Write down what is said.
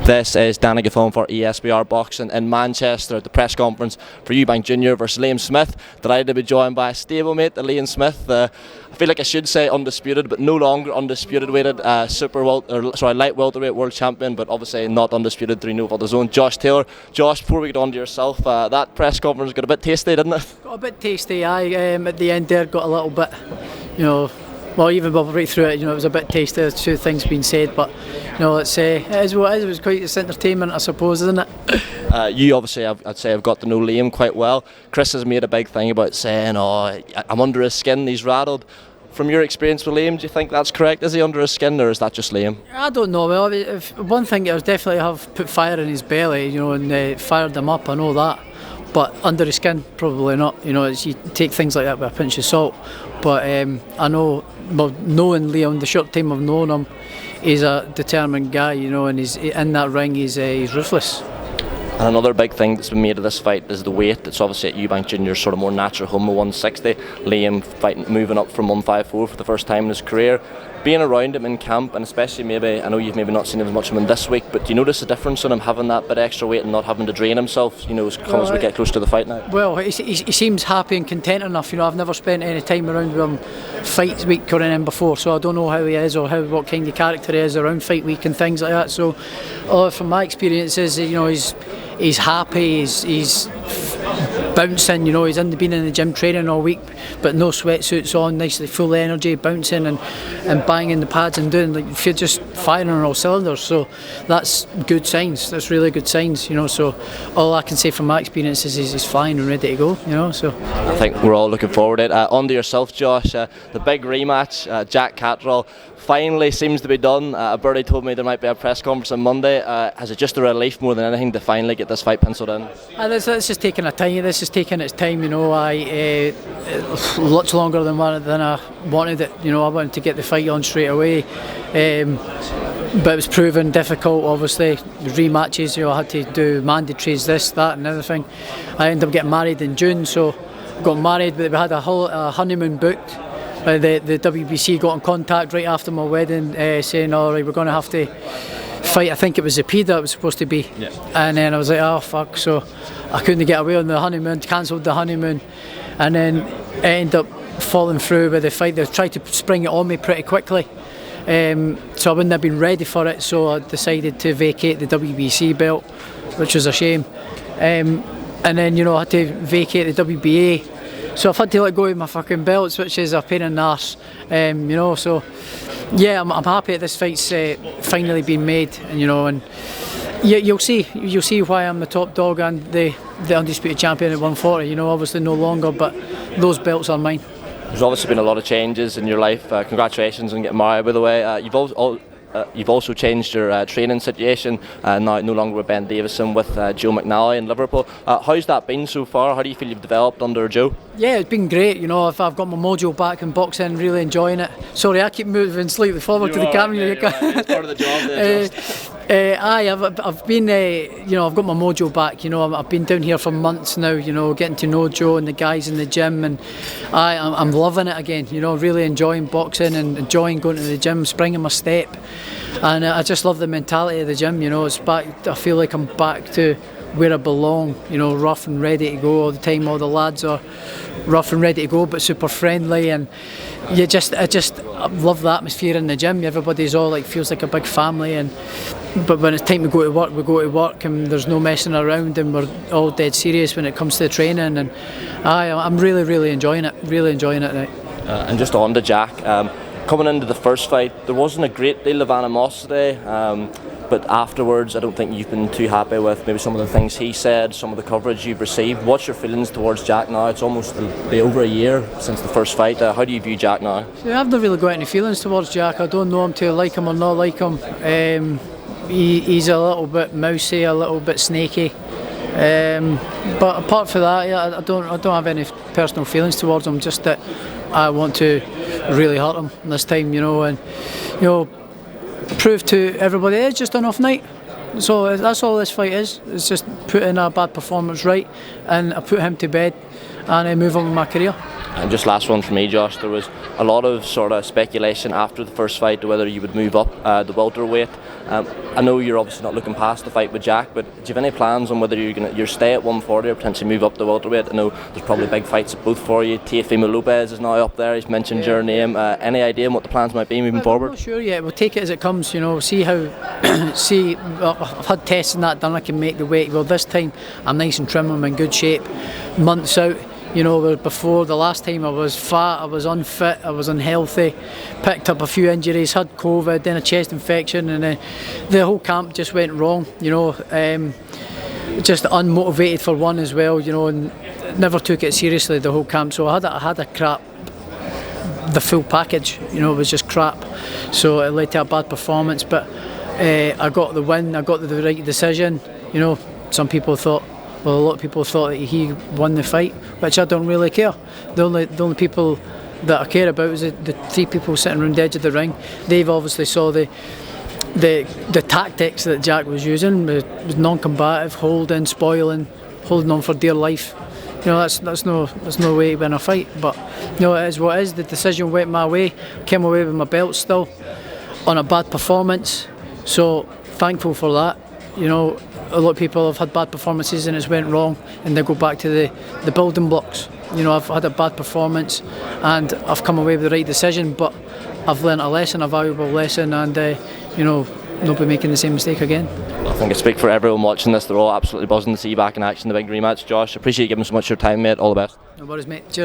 This is Danny Gathon for ESBR Boxing in Manchester at the press conference for Eubank Jr. versus Liam Smith. Delighted to be joined by a stablemate, Liam Smith. I feel like I should say undisputed, but no longer undisputed weighted light welterweight world champion, but obviously not undisputed 3-0 for the zone. Josh Taylor. Josh, before we get on to yourself, that press conference got a bit tasty, didn't it? Got a bit tasty, aye. At the end there, got a little bit, well, even right through it, it was a bit tasty. There's two things being said, but it is what it is. It was quite entertainment, I suppose, isn't it? You obviously, I'd say, have got to know Liam quite well. Chris has made a big thing about saying, "Oh, I'm under his skin. He's rattled." From your experience with Liam, do you think that's correct? Is he under his skin, or is that just Liam? I don't know. Well, one thing I was definitely have put fire in his belly, and fired him up. I know that. But under his skin, probably not. You take things like that with a pinch of salt. But I know, knowing Liam, the short time I've known him, he's a determined guy, and he's in that ring. He's ruthless. And another big thing that's been made of this fight is the weight. It's obviously at Eubank Jr.'s sort of more natural home of 160. Liam moving up from 154 for the first time in his career. Being around him in camp, and especially I know you've maybe not seen as much of him this week, but do you notice a difference in him having that bit extra weight and not having to drain himself, as we get close to the fight now? Well, he seems happy and content enough. I've never spent any time around with him fight week or anything before, so I don't know how he is or what kind of character he is around fight week and things like that. So from my experiences, he's happy, he's bouncing, he's been in the gym training all week, but no sweatsuits on, nicely full of energy, bouncing and banging the pads and doing, if you're just firing on all cylinders. So that's good signs, that's really good signs, so all I can say from my experiences is he's flying and ready to go, so. I think we're all looking forward to it. On to yourself, Josh, the big rematch, Jack Catterall finally seems to be done. Bertie told me there might be a press conference on Monday. Has it just a relief more than anything to finally get this fight penciled in? This is taking its time, lots longer than I wanted it. I wanted to get the fight on straight away, but it was proven difficult. Obviously, the rematches, I had to do mandatories, this, that, and everything. I ended up getting married in June, so got married, but we had a honeymoon booked. The WBC got in contact right after my wedding, saying, "All right, we're going to have to fight." I think it was Zepeda it was supposed to be, yeah. And then I was like, "Oh fuck!" So I couldn't get away on the honeymoon, cancelled the honeymoon, and then I ended up falling through with the fight. They tried to spring it on me pretty quickly, so I wouldn't have been ready for it. So I decided to vacate the WBC belt, which was a shame, and then I had to vacate the WBA. So I've had to let go of my fucking belts, which is a pain in the arse, so yeah, I'm happy that this fight's finally been made, and you'll see why I'm the top dog and the undisputed champion at 140, obviously no longer, but those belts are mine. There's obviously been a lot of changes in your life. Congratulations on getting married, by the way. You've also changed your training situation, now no longer with Ben Davison, with Joe McNally in Liverpool. How's that been so far? How do you feel you've developed under Joe? Yeah, it's been great. I've got my mojo back in boxing, really enjoying it. Sorry, I keep moving slightly forward to the camera. It's part of the job there, I've been, I've got my mojo back. I've been down here for months now. Getting to know Joe and the guys in the gym, and I'm loving it again. Really enjoying boxing and enjoying going to the gym, springing my step, and I just love the mentality of the gym. It's back. I feel like I'm back to where I belong. Rough and ready to go all the time. All the lads are rough and ready to go, but super friendly, and I love the atmosphere in the gym. Everybody's all feels like a big family, but when it's time to go to work, we go to work, and there's no messing around, and we're all dead serious when it comes to the training, and I'm really enjoying it. Right. And just on to Jack, coming into the first fight, there wasn't a great deal of animosity, but afterwards I don't think you've been too happy with maybe some of the things he said, some of the coverage you've received. What's your feelings towards Jack now? It's almost be over a year since the first fight. How do you view Jack now? Yeah, I've not really got any feelings towards Jack. I don't know him to like him or not like him. He's a little bit mousy, a little bit snaky, but apart from that, yeah, I don't have any personal feelings towards him. Just that I want to really hurt him this time, and prove to everybody it's just an off night. So that's all this fight is. It's just putting a bad performance right, and I put him to bed, and I move on with my career. And just last one for me, Josh, there was a lot of sort of speculation after the first fight to whether you would move up the welterweight. I know you're obviously not looking past the fight with Jack, but do you have any plans on whether you're stay at 140 or potentially move up the welterweight? I know there's probably big fights at both for you. Teofimo Lopez is now up there, he's mentioned your name. Any idea on what the plans might be moving forward? I'm not sure yet, we'll take it as it comes, see how, I've had tests and that done, I can make the weight. Well, this time I'm nice and trim, I'm in good shape, months out. Before the last time I was fat, I was unfit, I was unhealthy, picked up a few injuries, had COVID, then a chest infection, and the whole camp just went wrong, just unmotivated for one as well, and never took it seriously, the whole camp. So I had a crap, the full package, it was just crap. So it led to a bad performance, but I got the win, I got the right decision. Some people thought, a lot of people thought that he won the fight, which I don't really care. The only people that I care about is the three people sitting around the edge of the ring. They've obviously saw the tactics that Jack was using, was non-combative, holding, spoiling, holding on for dear life. That's no way to win a fight. But it is what it is. The decision went my way. Came away with my belt still on a bad performance. So thankful for that. A lot of people have had bad performances and it's went wrong, and they go back to the building blocks. I've had a bad performance and I've come away with the right decision, but I've learnt a lesson, a valuable lesson, and not be making the same mistake again. I think I speak for everyone watching this. They're all absolutely buzzing to see you back in action, the big rematch. Josh, appreciate you giving so much of your time, mate. All the best. No worries, mate. Cheers.